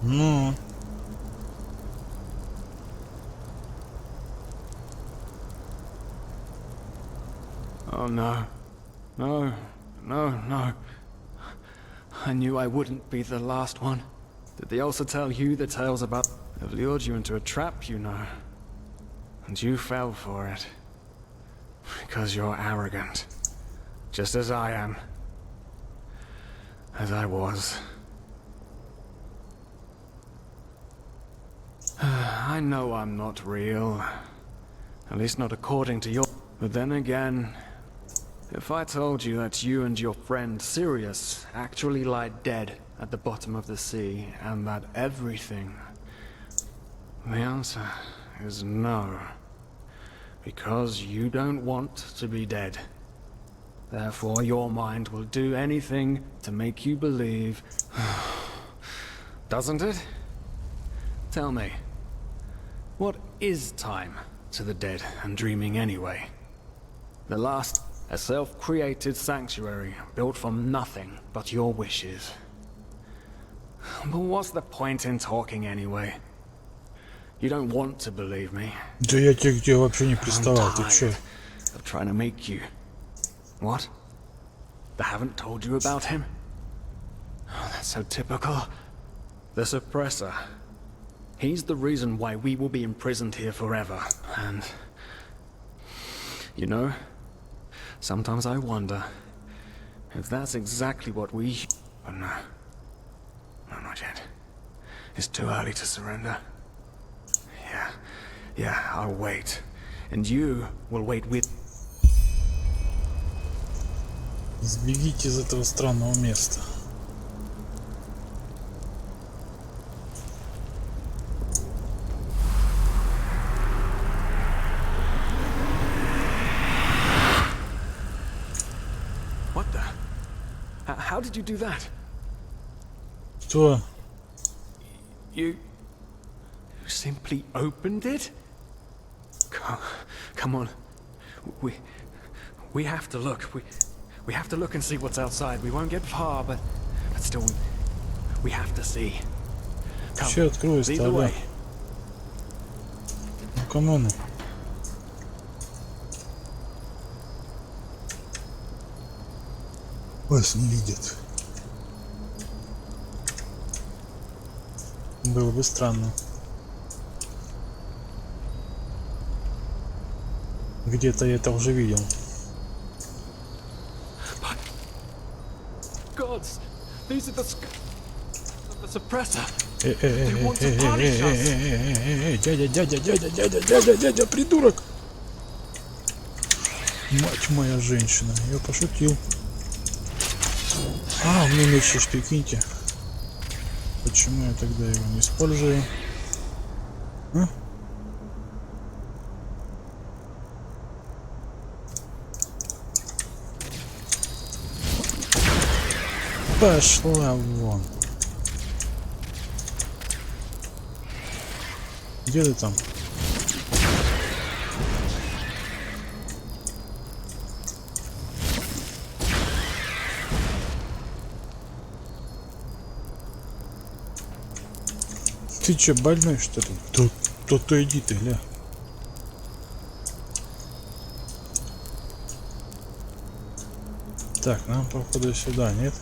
Ну, Oh no. No. No, no. I knew I wouldn't be the last one. Did they also tell you the tales about... Have lured you into a trap, you know. And you fell for it. Because you're arrogant. Just as I am. As I was. I know I'm not real. At least not according to your... But then again... If I told you that you and your friend Sirius actually lie dead at the bottom of the sea, and that everything... The answer is no. Because you don't want to be dead. Therefore, your mind will do anything to make you believe... Doesn't it? Tell me, what is time to the dead and dreaming anyway? The last, a self-created sanctuary built from nothing but your wishes. But what's the point in talking anyway? You don't want to believe me. да я тебе где вообще не приставал, ты чё? Of trying to make you. What? They haven't told you about him? Oh, that's so typical. The suppressor. He's the reason why we will be imprisoned here forever. And... You know, sometimes I wonder if that's exactly what we... But no. No, not yet. It's too early to surrender. Yeah, I'll wait. And you will wait with... Сбегите из этого странного места. What the? How did you do that? Что? You simply opened it? Come on. We have to look. We have to look and see what's outside. We won't get far, but still, we have to see. Come, Все откроется, lead the ага. way. Ну, камон. Вас не видят. Было бы странно. Где-то я это уже видел. Gods, these are the suppressor. Дядя, придурок! Мать моя женщина, я пошутил. А, у меня меч есть, прикиньте. Почему я тогда его не использую? А? Пошла вон. Где ты там? Ты че, больной что ли? То иди ты, ля. Так, нам походу сюда, нет?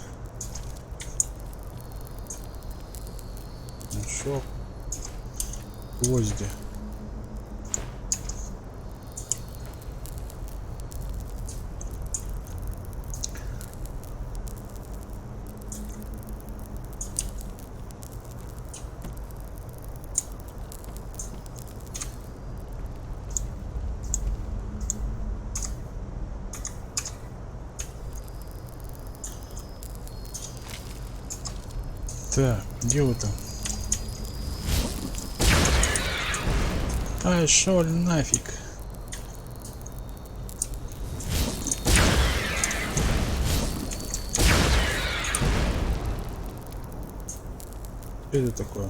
Нашел гвозди. Так, где вы там? Ай, шо нафиг. Что это такое?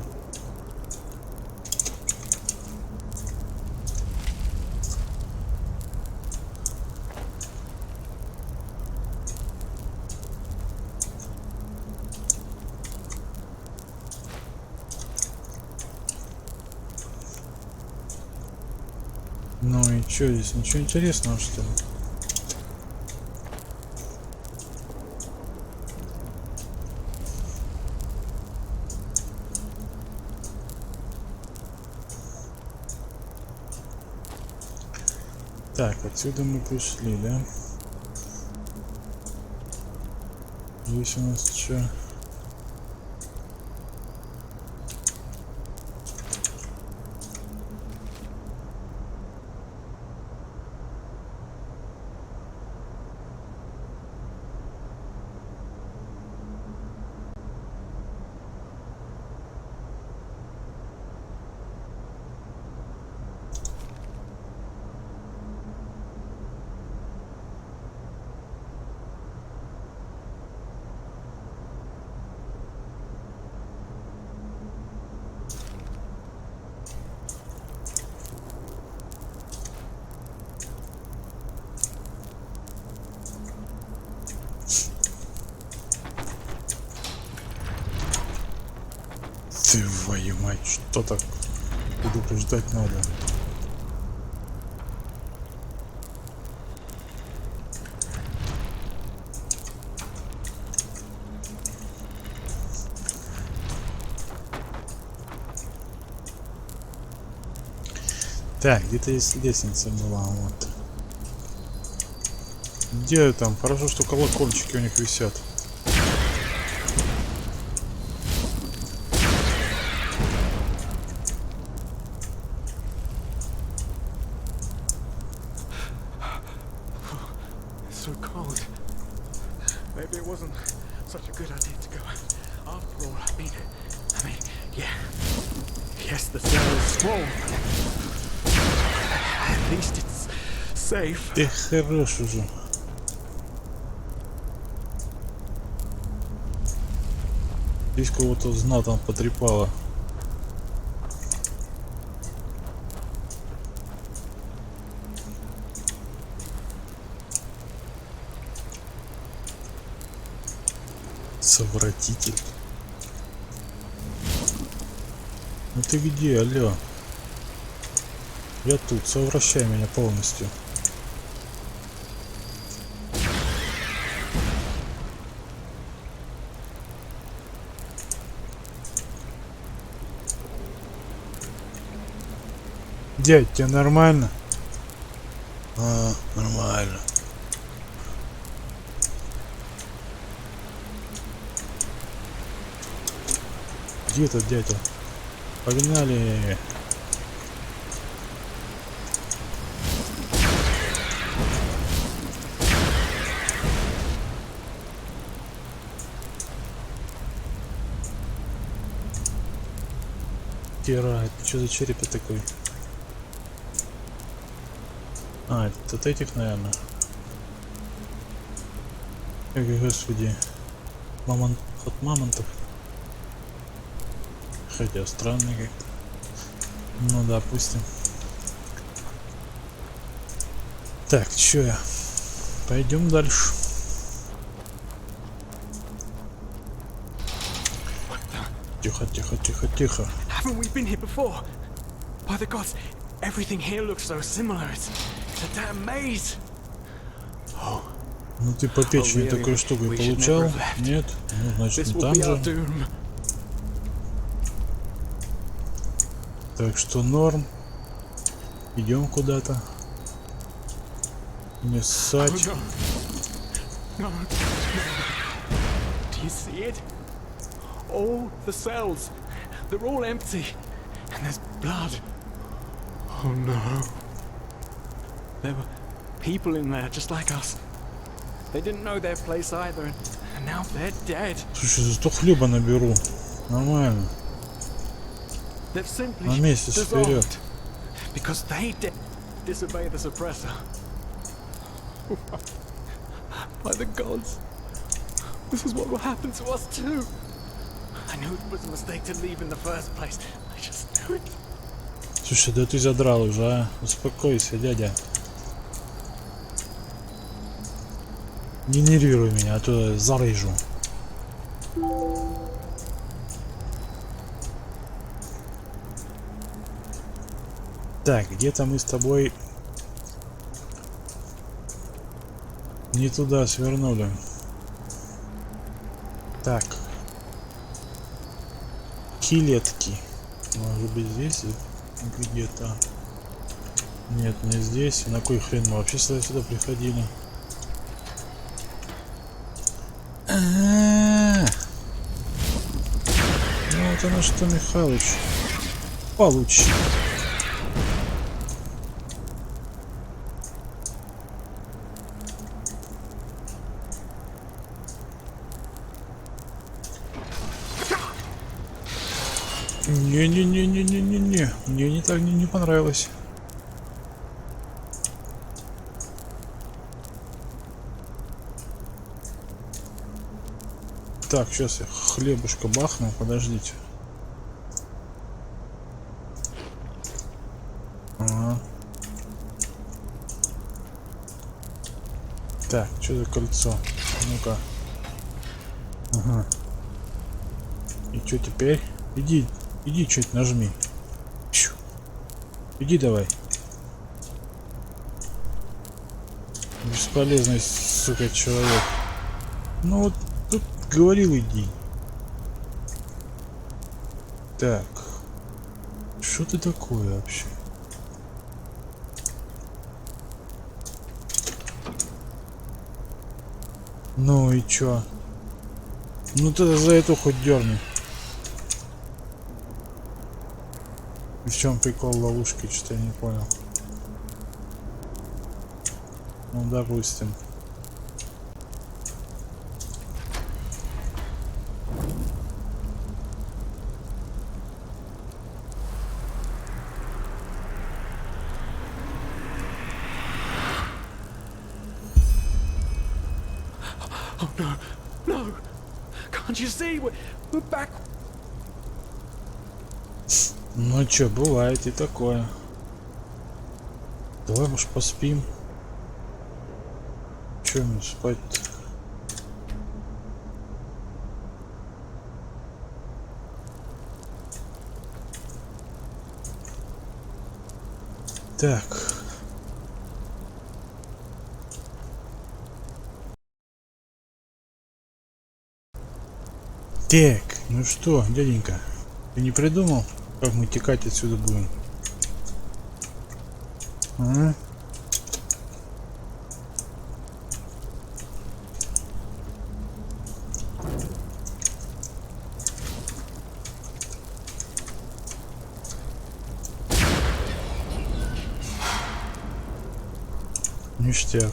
Ну и чё здесь? Ничего интересного, что ли? Так, отсюда мы пришли, да? Здесь у нас что? Твою мать, что так предупреждать надо? Так, где-то есть лестница была, вот. Где там? Хорошо, что колокольчики у них висят. So cold. Maybe it wasn't such a good idea to go out. After all, I mean, yeah. Yes, the cell is small. At least it's safe. Ты хорош уже. Здесь кого-то знатно потрепало. Совратитель. Ну ты где, алло? Я тут, совращай меня полностью. Дядь, тебе нормально? А, нормально. Где этот дядя? Погнали! Тира, это что за череп такой? А, это от этих, наверное. Эх, господи. Мамонт от мамонтов. Хотя странный как. Ну, допустим. Так, чё я? Пойдем дальше. Тихо, тихо, тихо, тихо. Haven't we been here before? By the gods, everything here looks so similar. It's a damn maze. Oh. Ну ты по печени такой штукой получал? Нет? Ну, значит, не там же. Так что норм. Идем куда-то. Не ссать. No. Do you see it? All the cells, they're all empty. And there's blood. Oh no. There were people in there just like us. They didn't know their place either, and now they're dead. Слушай, зато хлеба наберу. Нормально. They've simply На месяц вперед. dissolved because they disobey the suppressor. By the gods, this is what will happen to us too. I knew it was a mistake to leave in the first place. I just knew it. Слушай, да ты задрал уже, а? Успокойся, дядя. Не нервируй меня, а то зарежу. Так, где-то мы с тобой Не туда свернули. Так. Килетки. Может быть здесь где-то. Нет, не здесь. На кой хрен мы вообще сюда приходили? Ну вот оно что, Михалыч. Получи. Не-не-не-не-не-не-не. Мне не так не понравилось. Так, сейчас я хлебушка бахну, подождите. Ага. Так, что за кольцо? Ну-ка. Ага. И что теперь? Иди, чуть нажми. Щу. Иди давай. Бесполезный, сука, человек. Ну вот тут говорил, иди. Так. Что ты такое вообще? Ну и чё? Ну тогда за эту хоть дерни. И в чем прикол ловушки, что-то я не понял. Ну допустим. Oh no, no! Can't you see? We're back. Ну чё, бывает и такое. Давай, может, поспим. Чё мне спать-то? Так. Так, ну что, дяденька, ты не придумал, как мы текать отсюда будем? А? Ништяк.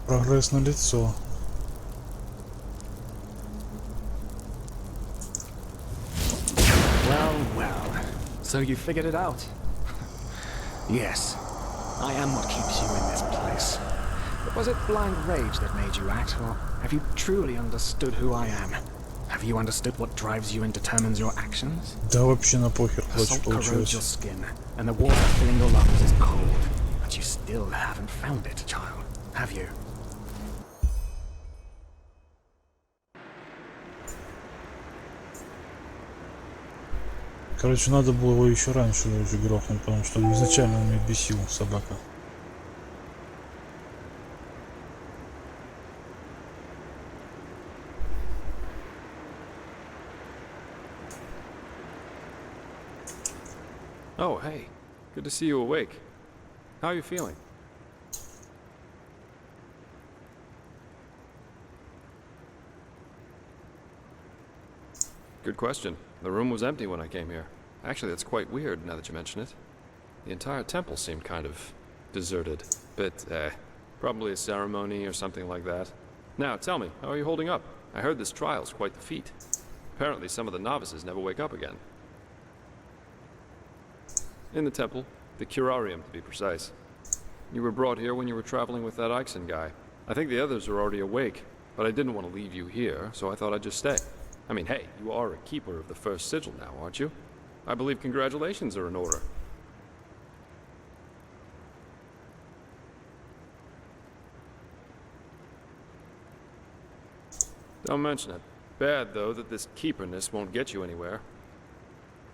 Прогресс на лицо. Well. So you figured it out? Yes. I am what keeps you in this place. But was it blind rage that made you act, or have you truly understood who I am? Have you understood what drives you and determines your actions? Да вообще на похер, The короче, salt corrodes your получилось. skin, and the water filling your lungs is cold. But you still haven't found it, child, have you? Короче, надо было его еще раньше уже грохнуть, потому что изначально он меня бесил, собака. Oh, hey. Good to see you awake. How are you feeling? Good question. The room was empty when I came here. Actually, that's quite weird now that you mention it. The entire temple seemed kind of deserted. Probably a ceremony or something like that. Now, tell me, how are you holding up? I heard this trial's quite the feat. Apparently, some of the novices never wake up again. In the temple, the curarium to be precise. You were brought here when you were traveling with that Ixon guy. I think the others are already awake, but I didn't want to leave you here, so I thought I'd just stay. I mean, hey, you are a keeper of the first sigil now, aren't you? I believe congratulations are in order. Don't mention it. Bad, though, that this keeperness won't get you anywhere.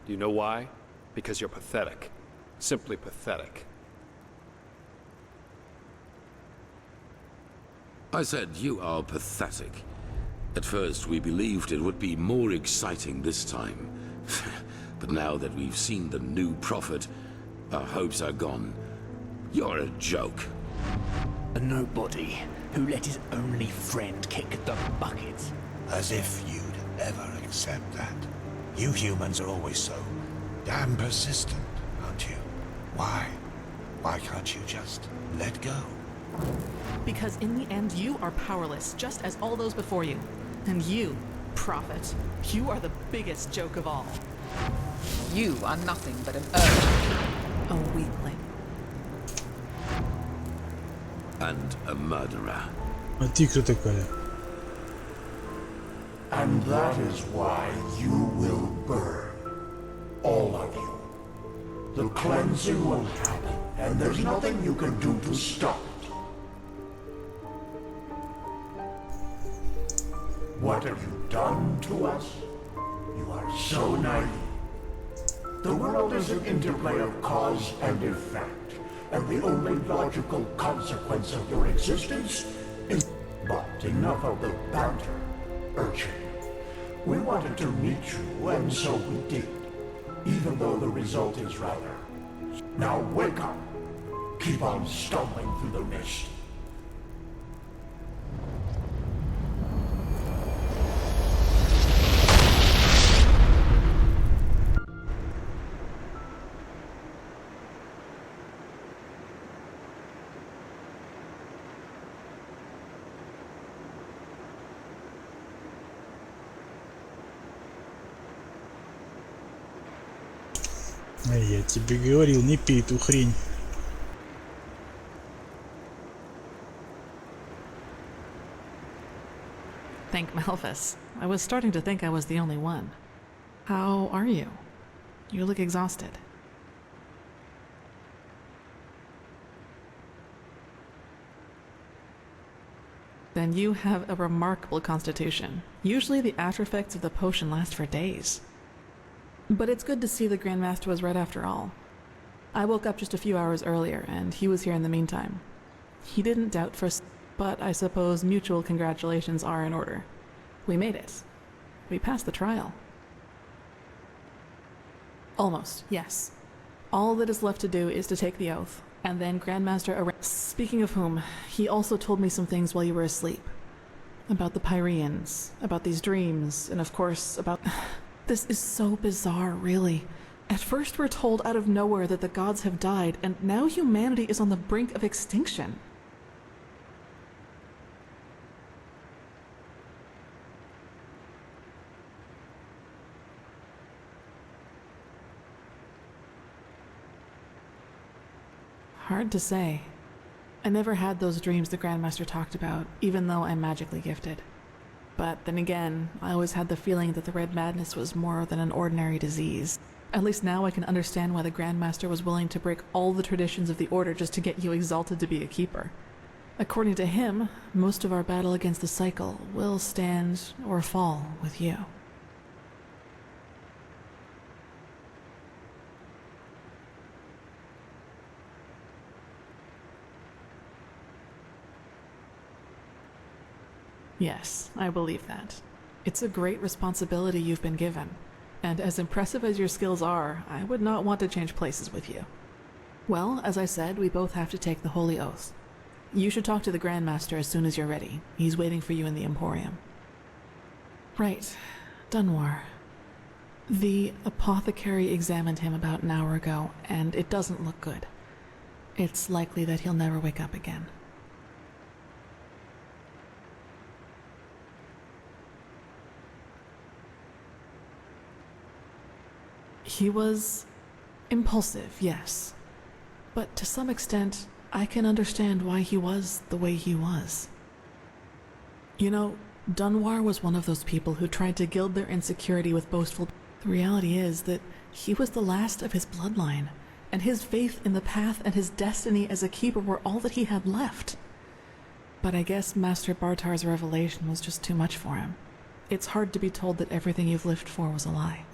Do you know why? Because you're pathetic. Simply pathetic. I said you are pathetic. At first we believed it would be more exciting this time. But now that we've seen the new prophet, our hopes are gone. You're a joke. A nobody who let his only friend kick the bucket. As if you'd ever accept that. You humans are always so damn persistent, aren't you? Why? Why can't you just let go? Because in the end, you are powerless, just as all those before you. And you, prophet, you are the biggest joke of all. You are nothing but an urchin. A weakling. And a murderer. А ты кто такая? And that is why you will burn. All of you. The cleansing will happen, and there's nothing you can do to stop it. What have you done to us? You are so naive. The world is an interplay of cause and effect, and the only logical consequence of your existence is... But enough of the banter, urchin. We wanted to meet you, and so we did. Even though the result is rather... Now wake up! Keep on stumbling through the mist. А я тебе говорил, не пей эту хрень. Thank Malphus. I was starting to think I was the only one. How are you? You look exhausted. Then you have a remarkable constitution. Usually the after effects of the potion last for days. But it's good to see the Grandmaster was right after all. I woke up just a few hours earlier, and he was here in the meantime. He didn't doubt for but I suppose mutual congratulations are in order. We made it. We passed the trial. Almost, yes. All that is left to do is to take the oath, and then Grandmaster Speaking of whom, he also told me some things while you were asleep. About the Pyreans, about these dreams, and of course about... This is so bizarre, really. At first we're told out of nowhere that the gods have died, and now humanity is on the brink of extinction. Hard to say. I never had those dreams the Grandmaster talked about, even though I'm magically gifted. But then again, I always had the feeling that the Red Madness was more than an ordinary disease. At least now I can understand why the Grandmaster was willing to break all the traditions of the Order just to get you exalted to be a keeper. According to him, most of our battle against the cycle will stand or fall with you. Yes, I believe that. It's a great responsibility you've been given, and as impressive as your skills are, I would not want to change places with you. Well, as I said, we both have to take the Holy Oath. You should talk to the Grandmaster as soon as you're ready. He's waiting for you in the Emporium. Right. Dunwar. The apothecary examined him about an hour ago, and it doesn't look good. It's likely that he'll never wake up again. He was impulsive, yes. But to some extent, I can understand why he was the way he was. You know, Dunwar was one of those people who tried to gild their insecurity with boastful... The reality is that he was the last of his bloodline, and his faith in the path and his destiny as a keeper were all that he had left. But I guess Master Bartar's revelation was just too much for him. It's hard to be told that everything you've lived for was a lie.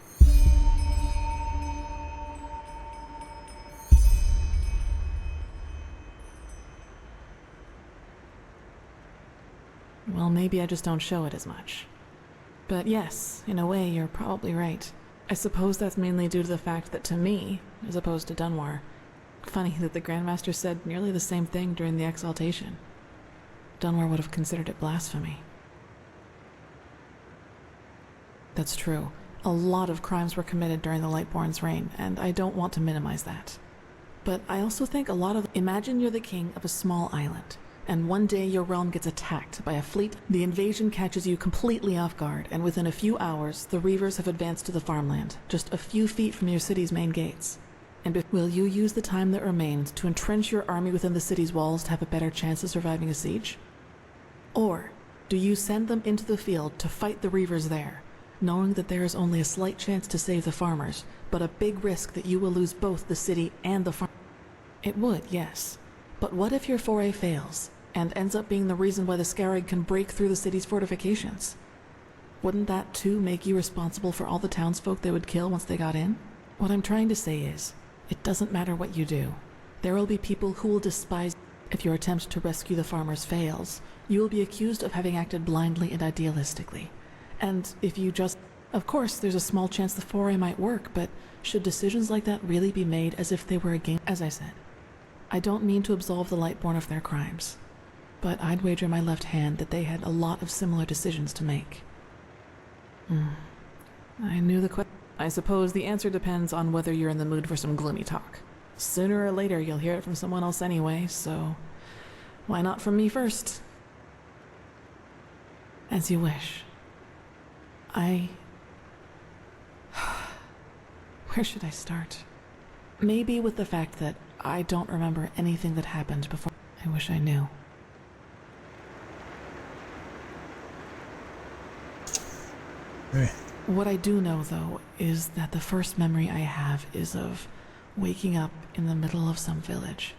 well, maybe I just don't show it as much. But yes, in a way, you're probably right. I suppose that's mainly due to the fact that to me, as opposed to Dunwar, funny that the Grandmaster said nearly the same thing during the exaltation. Dunwar would have considered it blasphemy. That's true. A lot of crimes were committed during the Lightborn's reign, and I don't want to minimize that. But I also think a lot of... Imagine you're the king of a small island, and one day your realm gets attacked by a fleet. The invasion catches you completely off guard, and within a few hours, the Reavers have advanced to the farmland, just a few feet from your city's main gates. And will you use the time that remains to entrench your army within the city's walls to have a better chance of surviving a siege? Or do you send them into the field to fight the Reavers there, knowing that there is only a slight chance to save the farmers, but a big risk that you will lose both the city and the farm? It would, yes. But what if your foray fails, and ends up being the reason why the Scarab can break through the city's fortifications? Wouldn't that too make you responsible for all the townsfolk they would kill once they got in? What I'm trying to say is, it doesn't matter what you do. There will be people who will despise you. If your attempt to rescue the farmers fails, you will be accused of having acted blindly and idealistically. And if you just... Of course, there's a small chance the foray might work, but should decisions like that really be made as if they were a game? As I said, I don't mean to absolve the Lightborn of their crimes, but I'd wager my left hand that they had a lot of similar decisions to make. I knew the question. I suppose the answer depends on whether you're in the mood for some gloomy talk. Sooner or later, you'll hear it from someone else anyway, so why not from me first? As you wish. Where should I start? Maybe with the fact that I don't remember anything that happened before. I wish I knew. Hey. What I do know, though, is that the first memory I have is of waking up in the middle of some village.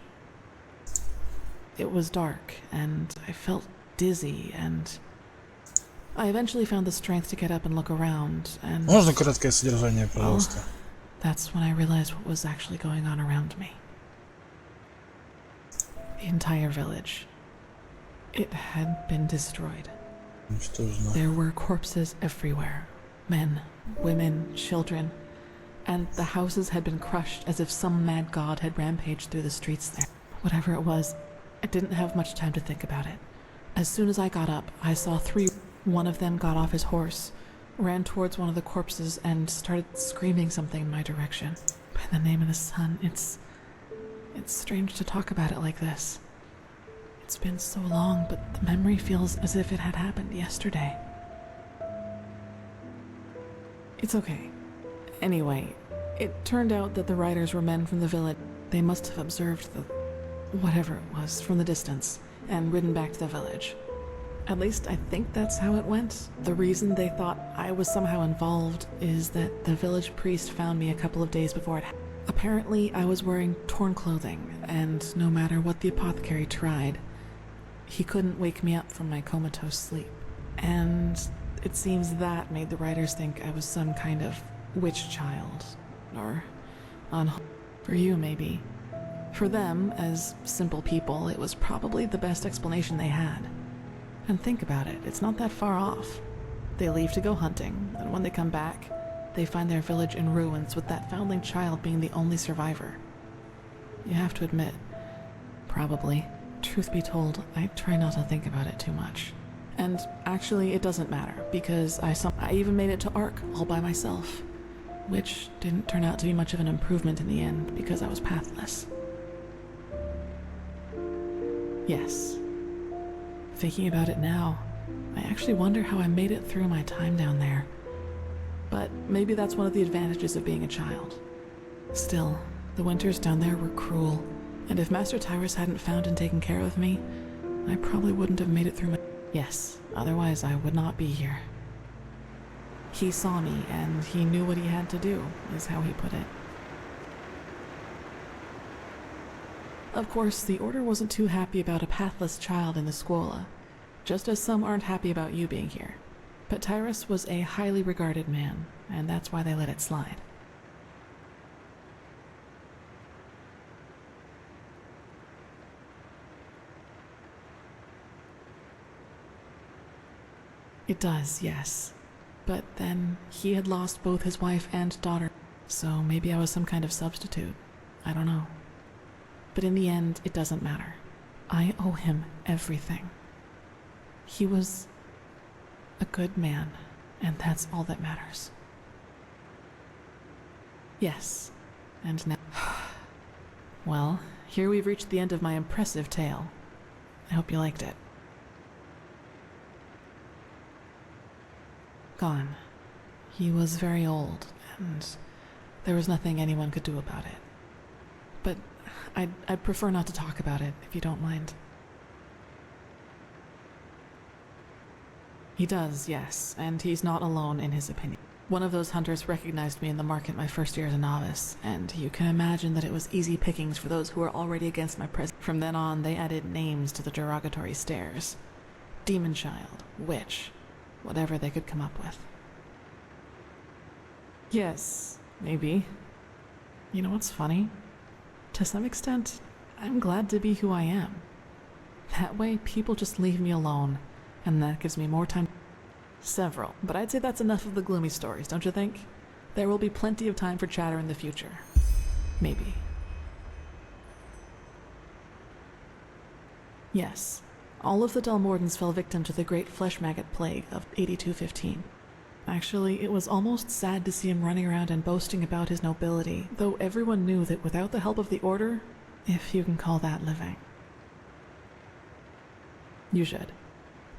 It was dark, and I felt dizzy, and I eventually found the strength to get up and look around, and... Можно краткое содержание, пожалуйста? That's when I realized what was actually going on around me. The entire village. It had been destroyed. Уничтожено. There were corpses everywhere. Men, women, children. And the houses had been crushed as if some mad god had rampaged through the streets there. Whatever it was, I didn't have much time to think about it. As soon as I got up, I saw three. One of them got off his horse, ran towards one of the corpses, and started screaming something in my direction. By the name of the sun, it's strange to talk about it like this. It's been so long, but the memory feels as if it had happened yesterday. It's okay. Anyway, it turned out that the riders were men from the village. They must have observed the... whatever it was from the distance, and ridden back to the village. At least I think that's how it went. The reason they thought I was somehow involved is that the village priest found me a couple of days before it happened. Apparently, I was wearing torn clothing, and no matter what the apothecary tried, he couldn't wake me up from my comatose sleep. And it seems that made the writers think I was some kind of witch child, or for you, maybe. For them, as simple people, it was probably the best explanation they had. And think about it, it's not that far off. They leave to go hunting, and when they come back, they find their village in ruins with that foundling child being the only survivor. You have to admit, probably, truth be told, I try not to think about it too much. And actually, it doesn't matter, because I even made it to Ark all by myself, which didn't turn out to be much of an improvement in the end because I was pathless. Yes. Thinking about it now, I actually wonder how I made it through my time down there. But maybe that's one of the advantages of being a child. Still, the winters down there were cruel, and if Master Tyrus hadn't found and taken care of me, I probably wouldn't have made it through my... Yes, otherwise I would not be here. He saw me, and he knew what he had to do, is how he put it. Of course, the Order wasn't too happy about a pathless child in the Scuola, just as some aren't happy about you being here. But Tyrus was a highly regarded man, and that's why they let it slide. It does, yes. But then he had lost both his wife and daughter, so maybe I was some kind of substitute. I don't know. But in the end, it doesn't matter. I owe him everything. He was a good man, and that's all that matters. Yes, and now... Well, here we've reached the end of my impressive tale. I hope you liked it. Gone. He was very old, and there was nothing anyone could do about it. But I'd prefer not to talk about it, if you don't mind. He does, yes, and he's not alone in his opinion. One of those hunters recognized me in the market my first year as a novice, and you can imagine that it was easy pickings for those who were already against my presence. From then on, they added names to the derogatory stares. Demon Child, Witch, whatever they could come up with. Yes, maybe. You know what's funny? To some extent, I'm glad to be who I am. That way, people just leave me alone, and that gives me more time. Several, but I'd say that's enough of the gloomy stories, don't you think? There will be plenty of time for chatter in the future. Maybe. Yes, all of the Delmordans fell victim to the great flesh maggot plague of 8215. Actually, it was almost sad to see him running around and boasting about his nobility, though everyone knew that without the help of the Order, if you can call that living. You should.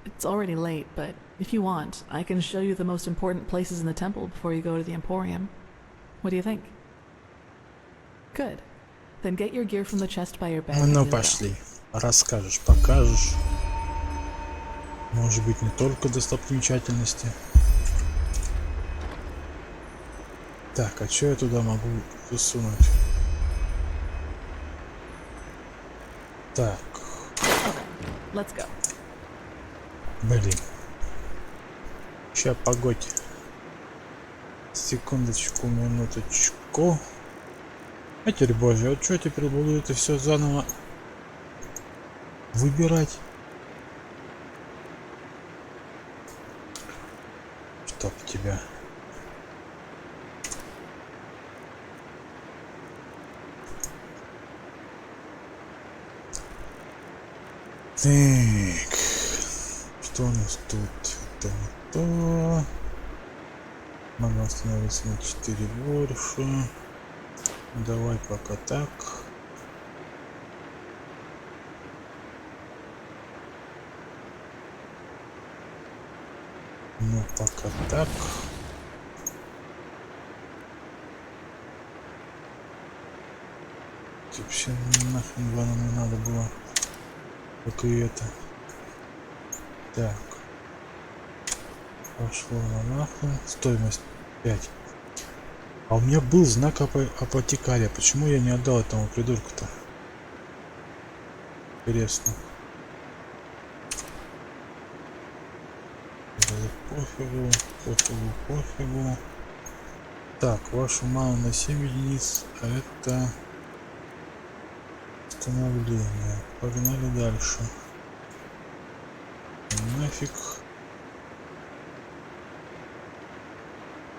It's already late, but if you want, I can show you the most important places in the temple before you go to the Emporium. What do you think? Good. Then get your gear from the chest by your bed. Ну, пошли. Расскажешь, покажешь. Может быть, не только достопримечательности. Так, а что я туда могу засунуть? Так. Let's go. Блин. Ща, погодь. Секундочку, минуточку. Матерь Божья, а что теперь буду это все заново выбирать? Чтоб тебя. Так. Что у нас тут? Это не то. Могу остановиться на 4 больше. Давай пока так. Ну, пока так. Вообще нахрен ванну не надо было. Как и это. Так. Пошло на нахрен. Стоимость 5. А у меня был знак апотекария. Почему я не отдал этому придурку-то? Интересно. Пофигу, пофигу, пофигу. Так, вашу ману на 7 единиц. А это... Становление. Погнали дальше. Нафиг.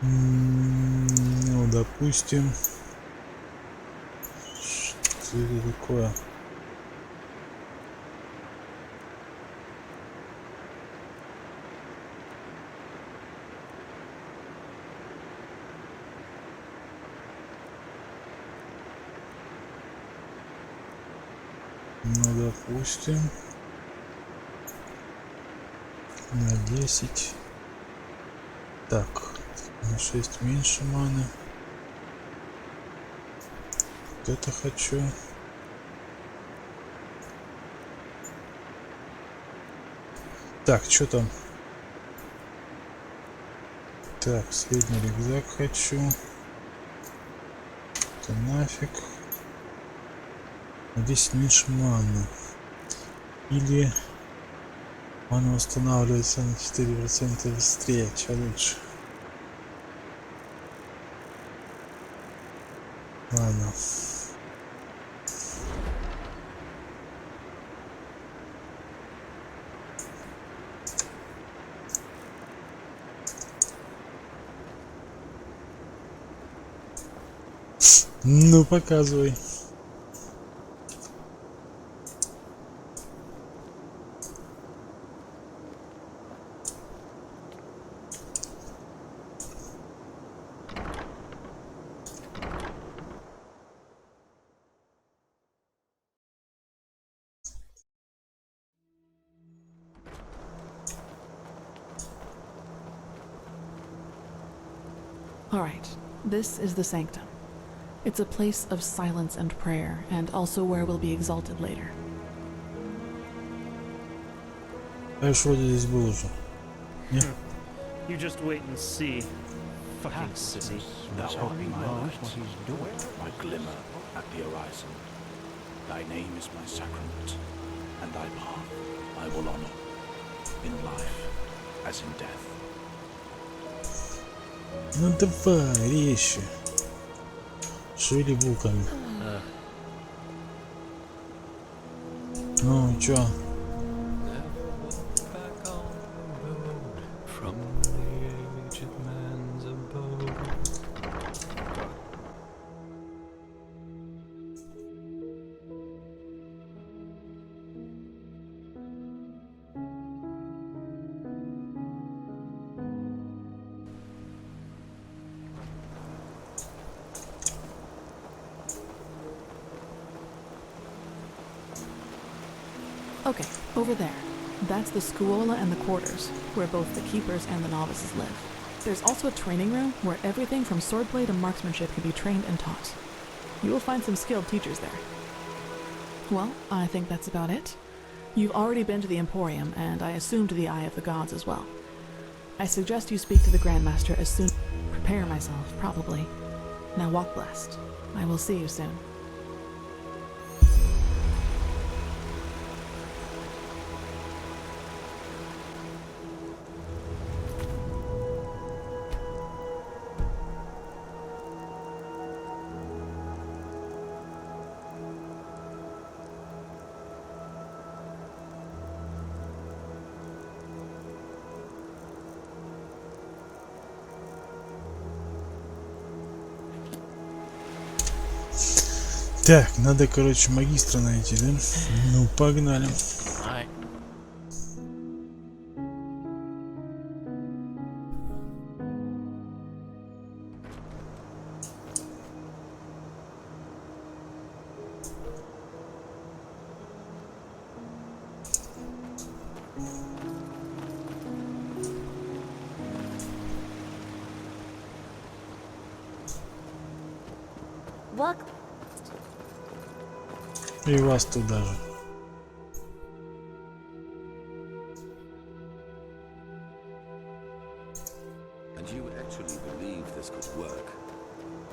Ну, допустим. Что это такое? Ну, допустим, на 10. Так, на 6 меньше маны. Вот это хочу. Так, что там? Так, средний рюкзак хочу. Это нафиг. 10 меньше маны. Или мана восстанавливается на 4% быстрее. Что лучше? Ладно. Ну, показывай. All right, this is the sanctum. It's a place of silence and prayer, and also where we'll be exalted later. Я ж вроде здесь был уже. Нет? You just wait and see. Fucking sissy. Thou art my light, my glimmer at the horizon. Thy name is my sacrament, and thy path I will honor, in life as in death. Ну давай, речи. Шевели булками. Ну, чё? Okay, over there. That's the scuola and the quarters, where both the keepers and the novices live. There's also a training room where everything from swordplay to marksmanship can be trained and taught. You will find some skilled teachers there. Well, I think that's about it. You've already been to the Emporium, and I assume to the Eye of the Gods as well. I suggest you speak to the Grandmaster as soon. Prepare myself, probably. Now walk blessed. I will see you soon. Так, надо, короче, магистра найти, да? Ну, погнали. И вас туда же. And you actually believe this could work?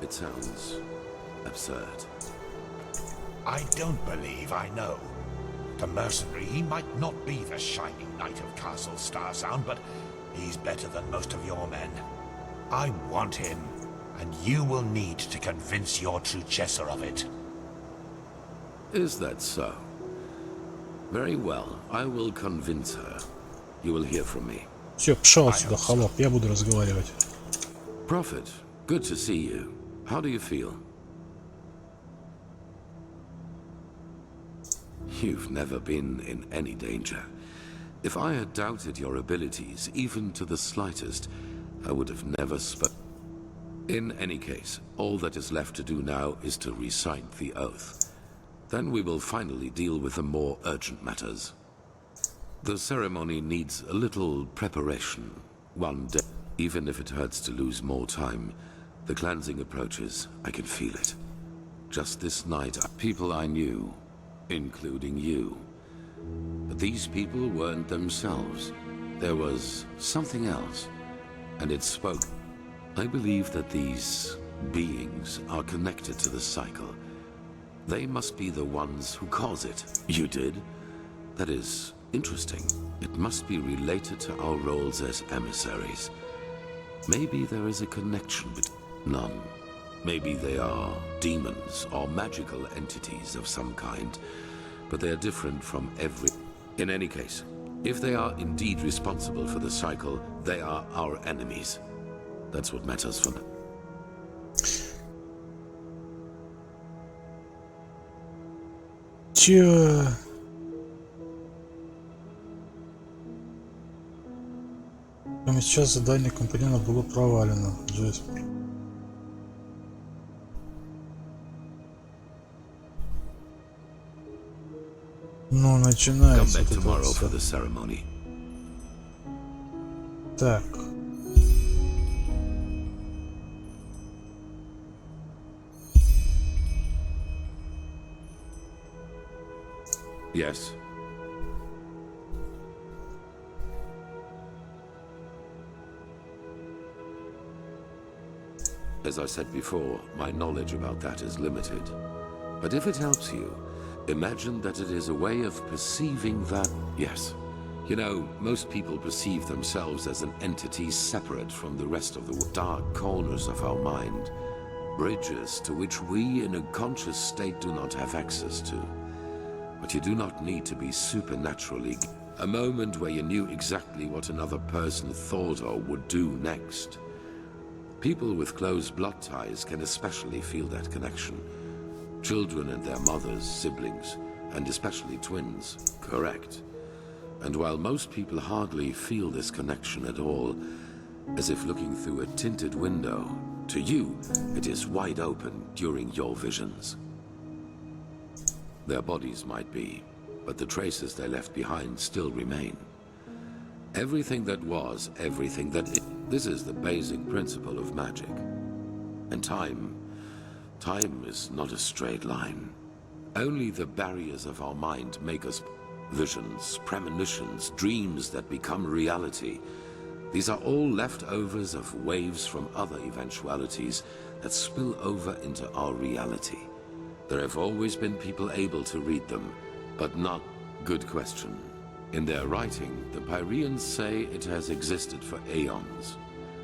It sounds absurd. I don't believe I know. The mercenary, he might not be the shining knight of Castle Starsound, but he's better than most of your men. I want him, and you will need to convince your true Chesser of it. Is that so? Very well, I will convince her. You will hear from me. Все, пошел отсюда, холоп, я буду разговаривать. Prophet, good to see you. How do you feel? You've never been in any danger. If I had doubted your abilities, even to the slightest, I would have never spoken. In any case, all that is left to do now is to recite the oath. Then we will finally deal with the more urgent matters. The ceremony needs a little preparation. One day, even if it hurts to lose more time, the cleansing approaches. I can feel it. Just this night, people I knew, including you. But these people weren't themselves. There was something else, and it spoke. I believe that these beings are connected to the cycle. They must be the ones who cause it. You did? That is interesting. It must be related to our roles as emissaries. Maybe there is a connection between none. Maybe they are demons or magical entities of some kind, but they are different from every... In any case, if they are indeed responsible for the cycle, they are our enemies. That's what matters for them. Чё? Прямо сейчас задание компаньона было провалено. Жесть. Ну, Come начинается. back Вот это tomorrow вот for всё. the ceremony. Так. Yes. As I said before, my knowledge about that is limited. But if it helps you, imagine that it is a way of perceiving that... Yes. You know, most people perceive themselves as an entity separate from the rest of the dark corners of our mind. Bridges to which we in a conscious state do not have access to. But you do not need to be supernaturally... A moment where you knew exactly what another person thought or would do next. People with close blood ties can especially feel that connection. Children and their mothers, siblings, and especially twins. Correct. And while most people hardly feel this connection at all, as if looking through a tinted window, to you, it is wide open during your visions. Their bodies might be, but the traces they left behind still remain. Everything that was, everything that is. This is the basic principle of magic. And time is not a straight line. Only the barriers of our mind make us visions, premonitions, dreams that become reality. These are all leftovers of waves from other eventualities that spill over into our reality. There have always been people able to read them, but not... Good question. In their writing, the Pyreans say it has existed for aeons.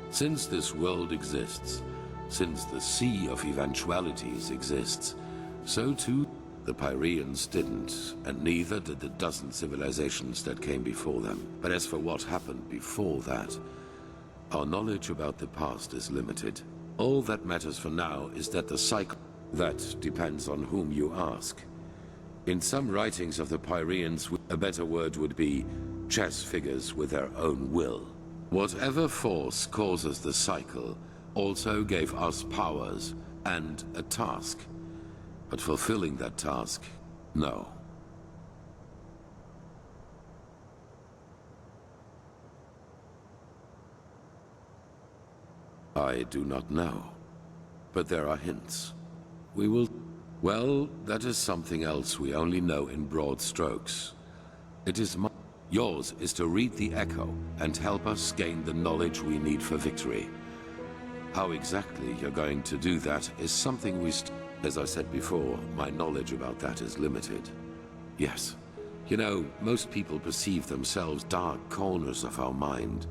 Since this world exists, since the sea of eventualities exists, so too the Pyreans didn't, and neither did the dozen civilizations that came before them. But as for what happened before that, our knowledge about the past is limited. All that matters for now is that the cycle... That depends on whom you ask. In some writings of the Pyreans, a better word would be chess figures with their own will. Whatever force causes the cycle also gave us powers and a task. But fulfilling that task, no. I do not know, but there are hints. We will... Well, that is something else we only know in broad strokes. It is my... Yours is to read the echo and help us gain the knowledge we need for victory. How exactly you're going to do that is something we... As I said before, my knowledge about that is limited. Yes. You know, most people perceive themselves dark corners of our mind.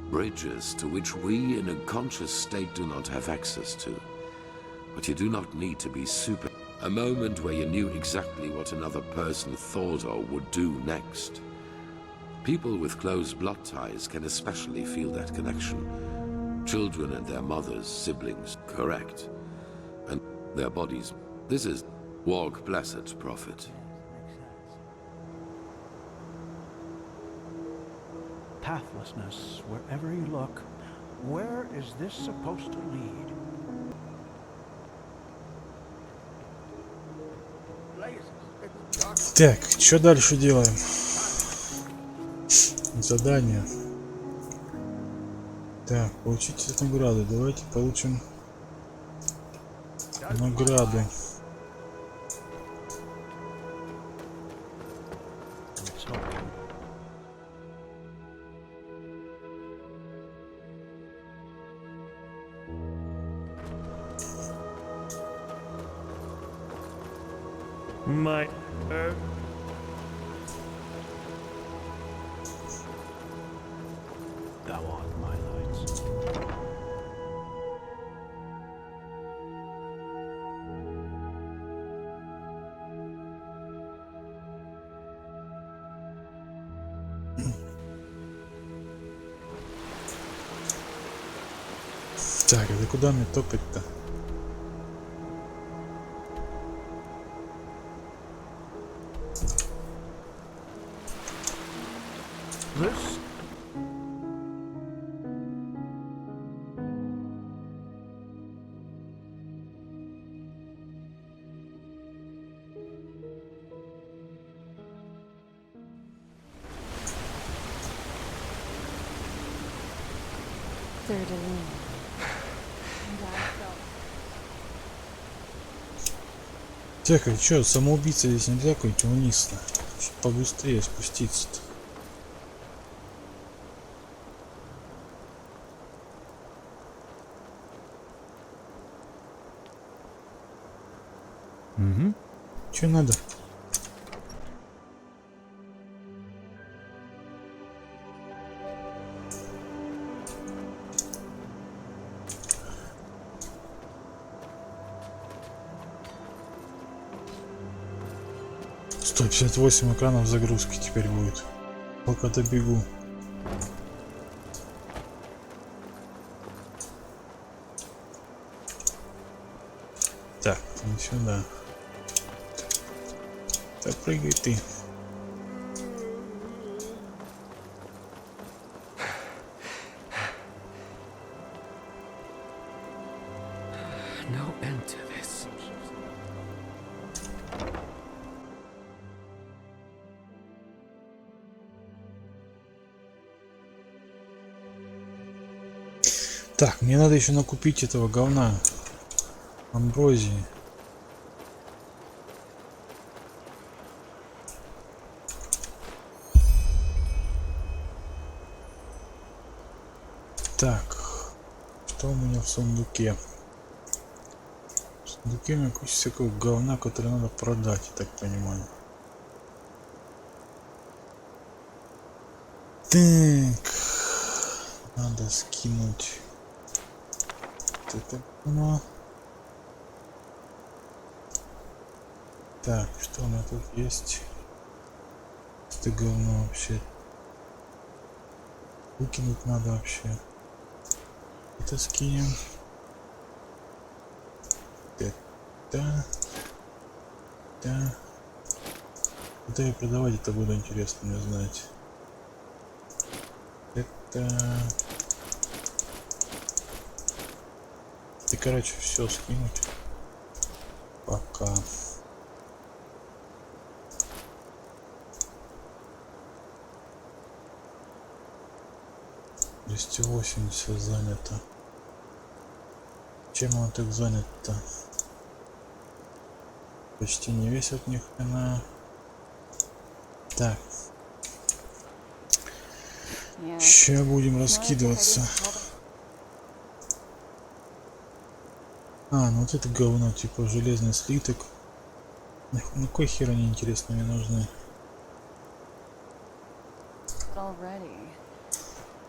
Bridges to which we in a conscious state do not have access to. But you do not need to be super... A moment where you knew exactly what another person thought or would do next. People with close blood ties can especially feel that connection. Children and their mothers, siblings, correct. And their bodies. This is... Walk blessed, Prophet. Pathlessness wherever you look. Where is this supposed to lead? Так, что дальше делаем? Задание. Так, получить награду. Давайте получим награду. My... Thou art my lights. Так, это куда мне топать-то? Тихо, что, самоубийца здесь нельзя какой-нибудь вниз-то? Побыстрее спуститься-то. Mm-hmm. Что надо? Сто 58 экранов загрузки теперь будет. Пока добегу. Так, не сюда. Так, прыгай ты. No end to this. Так, мне надо еще накупить этого говна. Амброзии. Так, что у меня в сундуке? В сундуке у меня куча всякого говна, которое надо продать, я так понимаю. Так, надо скинуть вот это говно. Так, что у меня тут есть? Это говно вообще выкинуть надо вообще. Это скинем. Это. Да. Куда я продавать это буду, интересно мне знать. Это. И короче все скинуть. Пока. Двести 80 занято. Чем он так занят-то? Почти не весит ни хрена. Так. Сейчас будем раскидываться. А, ну вот это говно, типа железный слиток. На кой хер они, интересно, мне нужны?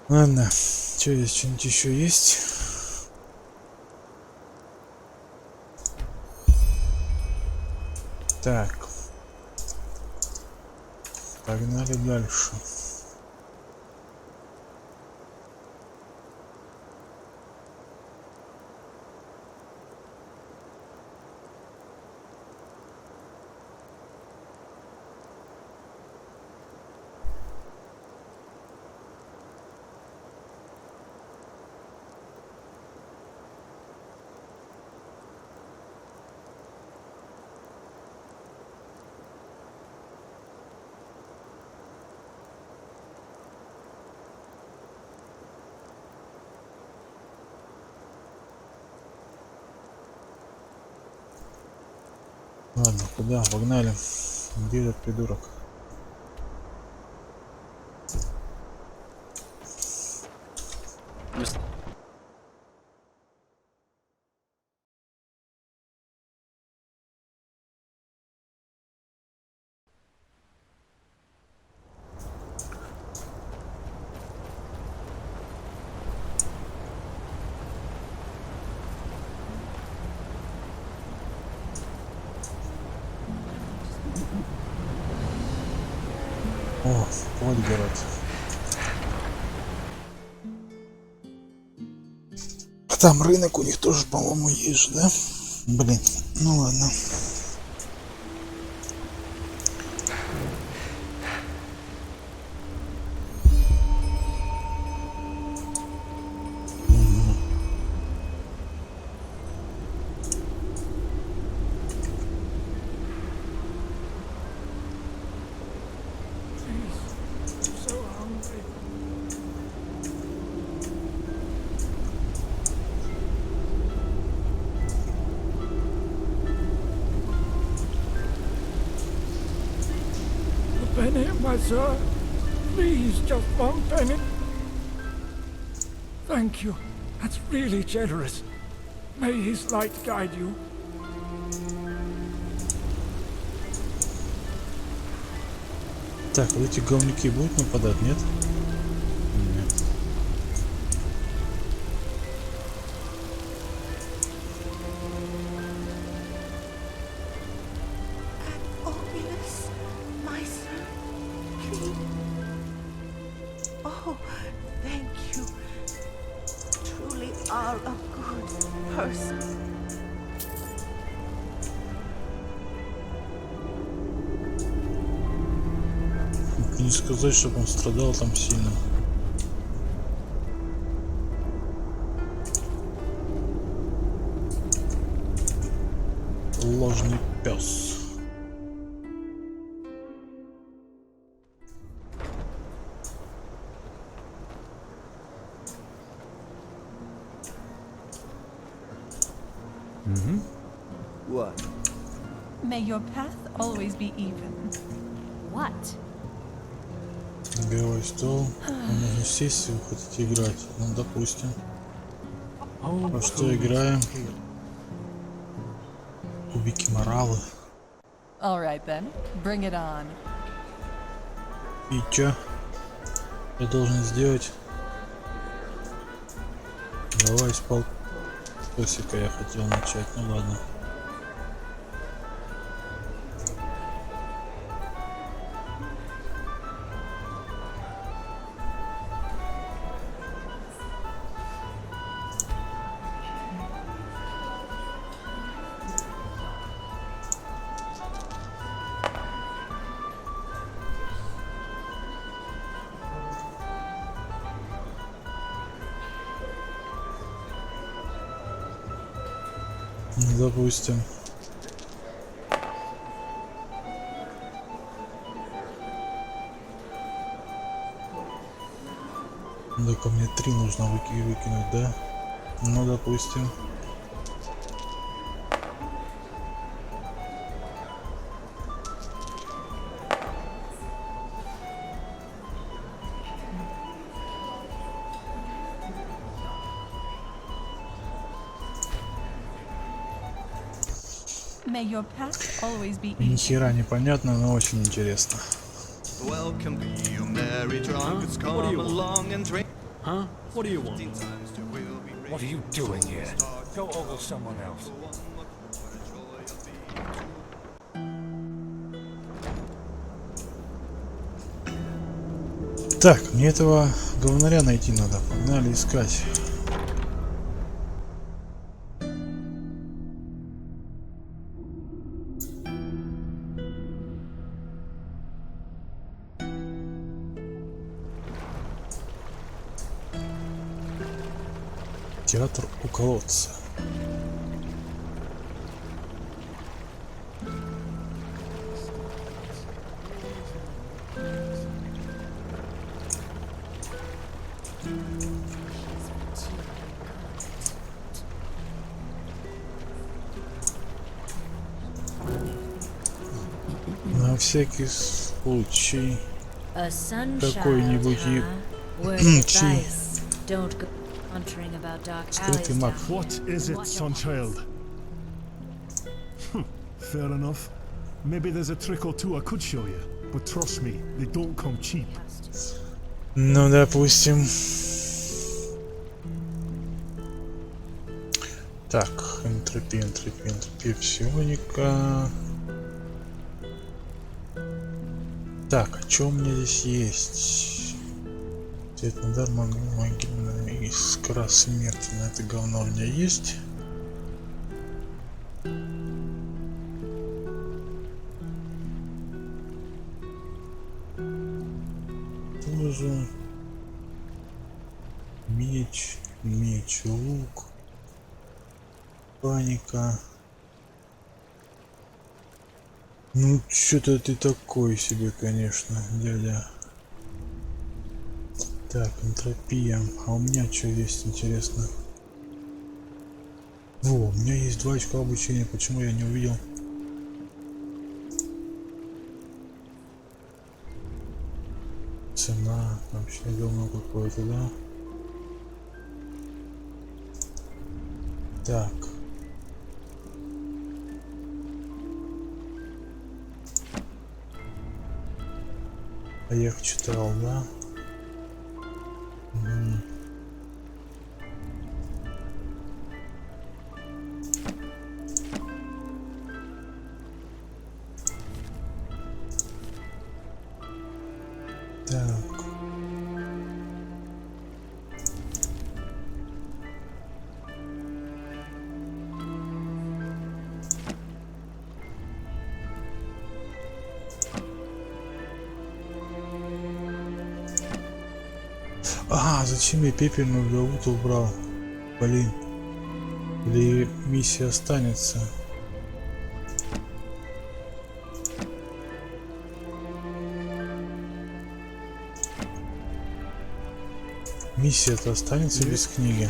Ладно, что здесь что-нибудь еще есть? Так, погнали дальше. Ладно, куда? Погнали. Где этот придурок? О, вот город. А там рынок у них тоже, по-моему, есть же, да? Блин, ну ладно. my sir. Please, just one penny. Thank you. That's really generous. May his light guide you. Так, вот эти говнюки будут нападать, нет? Нет. Obvious, my son. Please. Oh, thank you. Truly are a good person. Не сказать, чтобы он страдал там сильно. Ложный пес. What? May your path always be even. What? Белый стол. Можно сесть, если вы хотите играть. Ну, допустим. Во что играем? Кубики моралы. All right then, bring it on. И чё? Я должен сделать? Давай с полтосика я хотел начать. Ну ладно. Допустим. Только мне 3 нужно выкинуть, да? Ну, допустим. May your path always be Ни хера непонятно, но очень интересно. Welcome to you, merry drunkards, come along and drink. Huh? What do you want? What are you doing here? Go ogle someone else. Так, мне этого говнаря найти надо. Погнали искать. Театр у колодца. На всякий случай какой-нибудь скрытый маг. What is it, Sunchild? Fair enough. Maybe there's a trick or two I could show you, but trust me, they don't come cheap. Ну, допустим. Так, энтропия, псионика. Так, а что у меня здесь есть? Цветный дар, могильная искра смерти. На это говно у меня есть. Тоже меч, лук, паника. Ну, что-то ты такой себе, конечно, дядя. Так, энтропия. А у меня что есть, интересно? О, у меня есть 2 очка обучения. Почему я не увидел? Вообще говно какое-то, да? Так. А я их читал, да? Угу. Так. А, зачем я пепельную гаут убрал? Блин. Или миссия останется? Миссия-то останется без книги.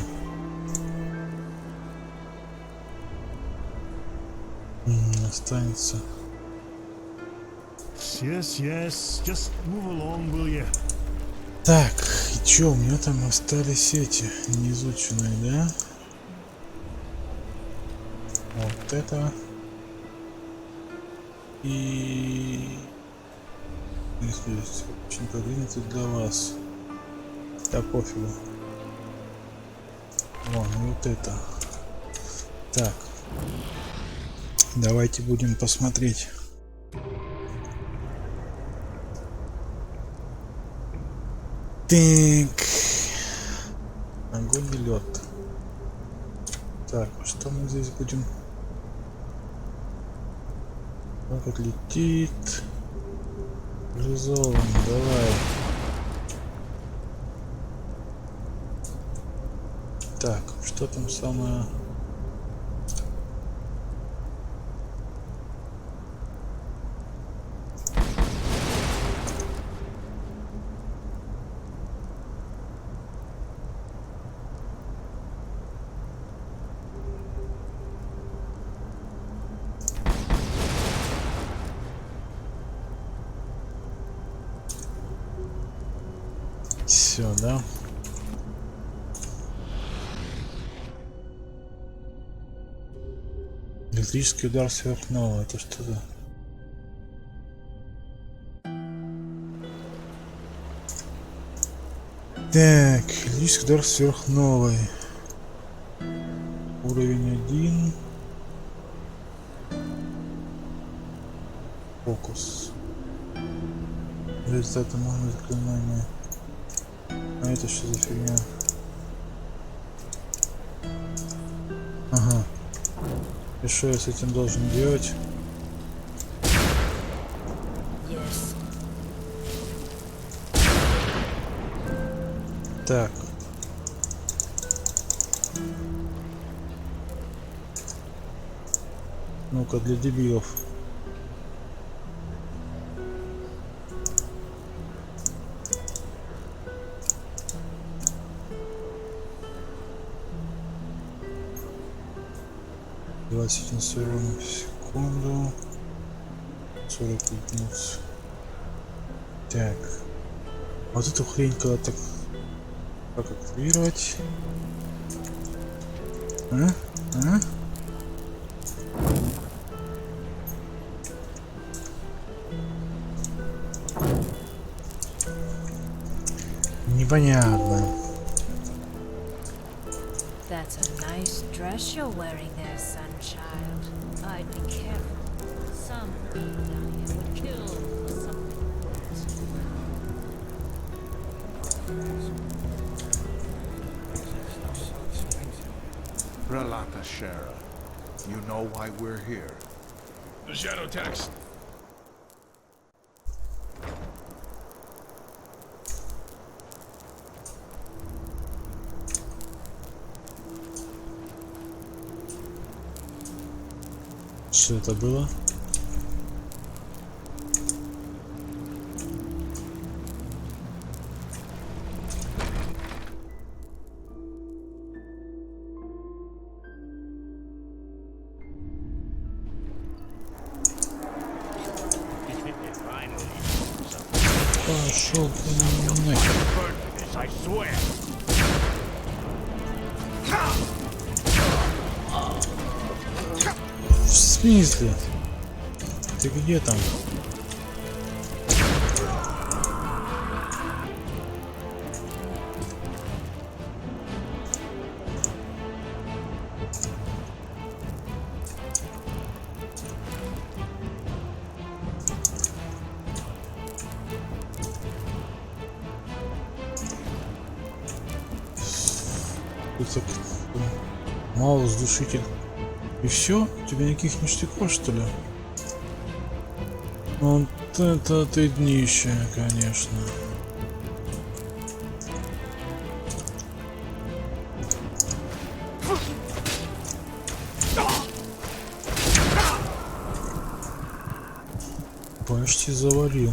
Останется. Yes, yes. Just move along, will you? Так, и чё, у меня там остались эти неизученные, да? Вот это. И... Здесь очень продвинутый для вас. Да пофигу. Вон, и вот это. Так. Давайте будем посмотреть. Так. Огонь и лед. Так, что мы здесь будем? Как отлетит? Реализован, давай. Так, что там самое? Все, да? Электрический удар сверхновой. Это что-то? Так, электрический удар сверхновой. Уровень 1. Фокус. Результаты можно заклинания. А это что за фигня? Ага. И что я с этим должен делать? Yes. Так. Ну-ка, для дебилов. На секунду. 40 единиц. Так. Вот эту хрень когда так. Как активировать? А? Непонятно. That's a nice dress you're wearing there, sunchild. I'd be careful. Some people down here would kill for something like that. Relata Shara. You know why we're here. The shadow text. Что это было? Пошел ты нахер. В смысле? Ты где там? Это маловоздушитель. И все? У тебя никаких ништяков, что ли? Вот это ты днище, конечно. Почти завалил.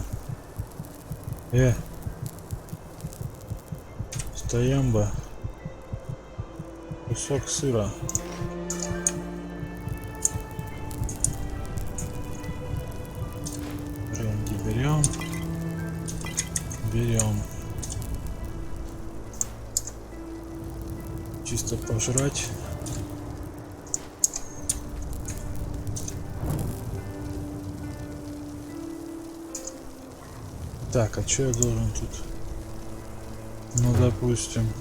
Стоямба. Кусок сыра. Ренги берем. Чисто пожрать. Так, а что я должен тут? Ну, допустим.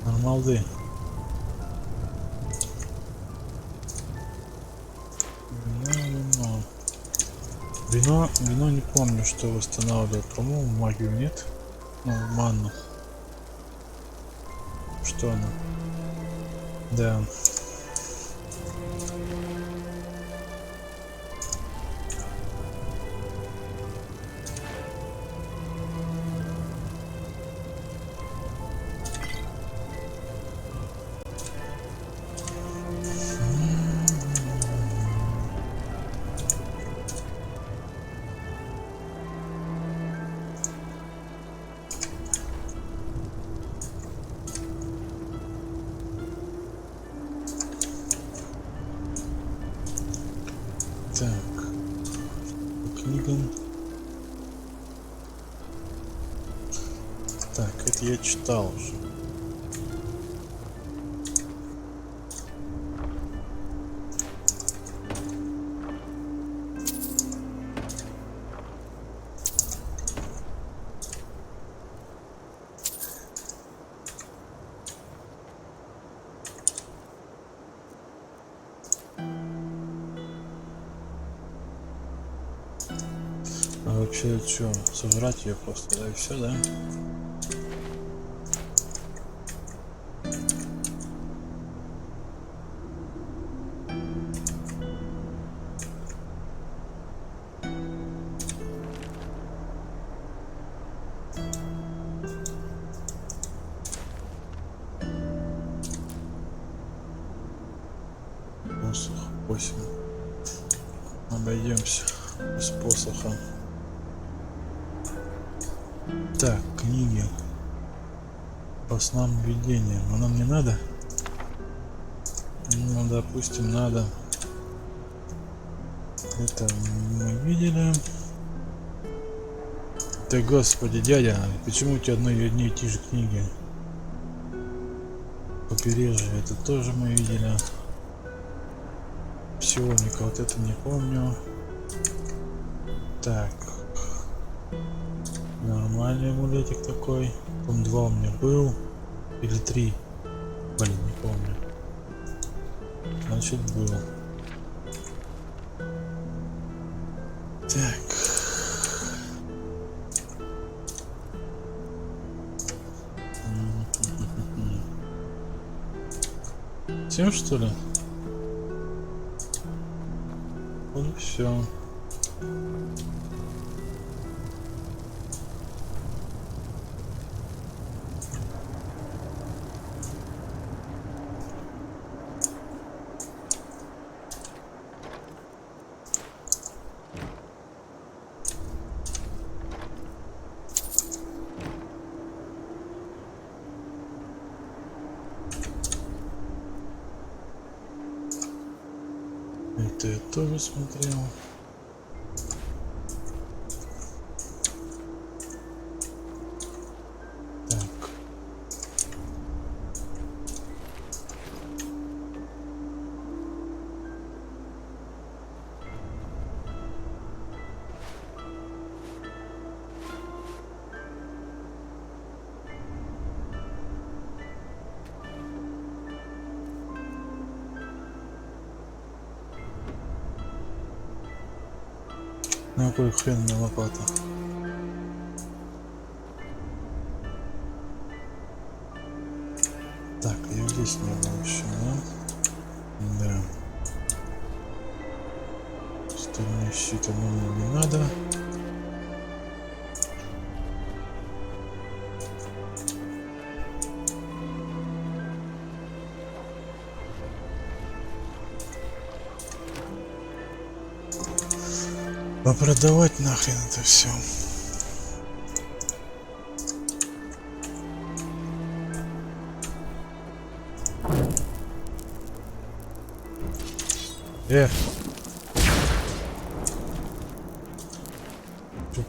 Нормалды. Вино не помню, что восстанавливает. По-моему, магию нет. Ну, манну. Что она? Да. Так, по книгам. Так, это я читал уже. А вообще что, сожрать ее просто, да, и все, да? Посох 8. Обойдемся с посохом. Так, книги по снам и видениям. А нам не надо? Ну, допустим, надо. Это мы видели. Да господи, дядя, почему у тебя одни и те же книги? Побережье, это тоже мы видели. Псионика, вот это не помню. Так. Нормальный амулетик такой. Там 2 у меня был. Или 3. Блин, не помню. Значит, был. Так. Всем, что ли? Вот и все. тоже смотрел. Так. На какой хрен мне лопата? Так, я здесь не был еще, да? Да. Стальной щит мне не надо. А продавать нахрен это все.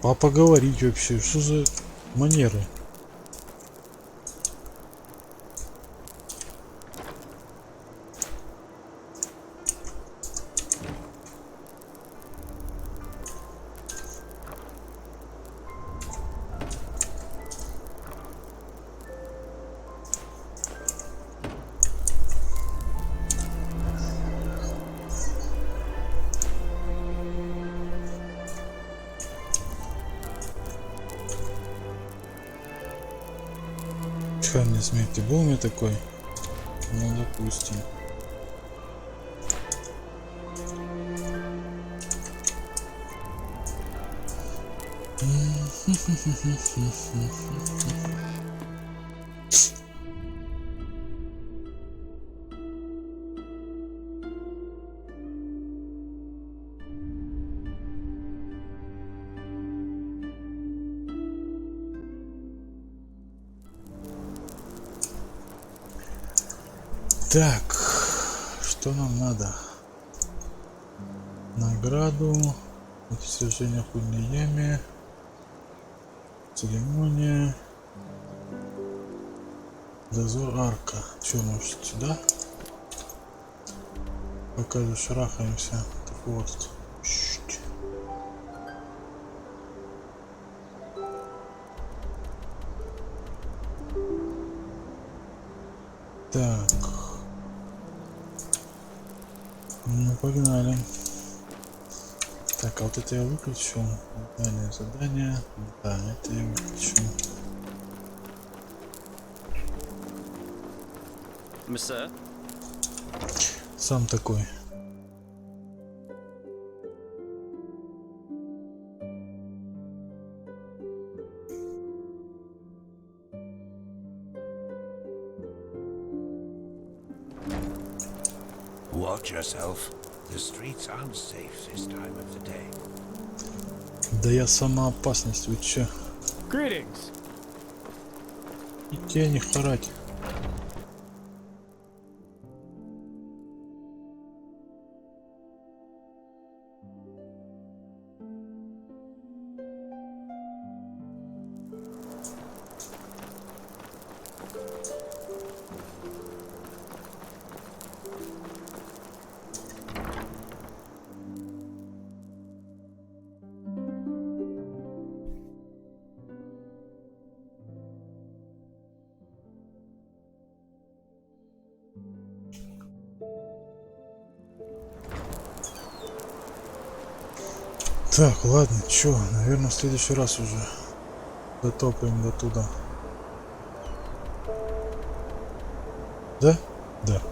Папа говорить вообще, что за манеры? Дыхание смерти был у меня такой? Ну, допустим. Так, что нам надо? Награду, сражение в хуйной яме, церемония, дозор арка. Че, может сюда? Пока же шарахаемся. Так вот. Чуть. Так. Ну, погнали. Так, а вот это я выключу. Задание. Да, это я выключу. Мессер? Сам такой. Watch yourself. The streets aren't safe this time of the day. Да я сама опасность, вы че? Greetings. И тебе не харать. Так, ладно, чё, наверное, в следующий раз уже дотопаем до туда. Да? Да.